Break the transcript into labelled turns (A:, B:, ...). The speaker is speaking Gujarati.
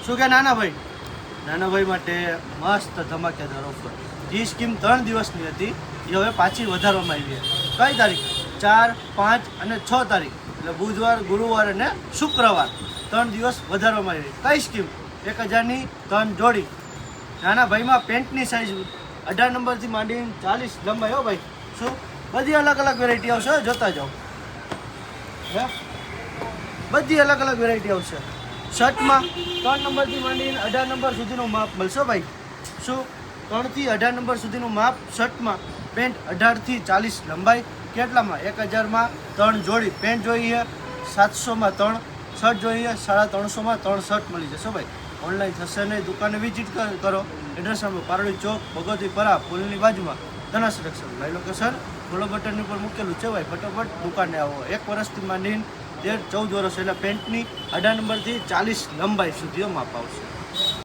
A: શું કે નાના ભાઈ માટે મસ્ત ધમાકેદાર ઓફર. જે સ્કીમ 3 દિવસની હતી એ હવે પાછી વધારવામાં આવી છે. કઈ તારીખ? 4, 5 અને 6 તારીખ, એટલે બુધવાર, ગુરુવાર અને શુક્રવાર 3 દિવસ વધારવામાં આવી. કઈ સ્કીમ? 1000ની 3 જોડી. નાના ભાઈમાં પેન્ટની સાઇઝ 18 નંબરથી માંડીને 40 લંબાઈ. હો ભાઈ, શું બધી અલગ અલગ વેરાયટી આવશે, જોતા જાઓ. હે, બધી અલગ અલગ વેરાયટી આવશે. શર્ટમાં 3 નંબરથી માંડીને 18 નંબર સુધીનું માપ મળશે ભાઈ. શું 3 થી 18 નંબર સુધીનું માપ શર્ટમાં. પેન્ટ 18 થી 40 લંબાઈ. કેટલામાં? 1000માં 3 જોડી પેન્ટ જોઈએ, 700માં 3 શર્ટ જોઈએ, 350માં 3 શર્ટ મળી જશે ભાઈ. ઓનલાઈન થશે નહીં, દુકાને વિઝિટ કરો. એડ્રેસ આપો પારડી ચોક, ભગવતીપરા પુલની બાજુમાં, ધનાસ રક્ષણ ભાઈ. લોકેશન ફોલો બટનની ઉપર મૂકેલું છે ભાઈ. ફટાફટ દુકાને આવો. 1 વર્ષથી માંડીને 13-14 વર્ષ, એટલે પેન્ટની 18 નંબરથી 40 લંબાઈ સુધી માપ આવશે.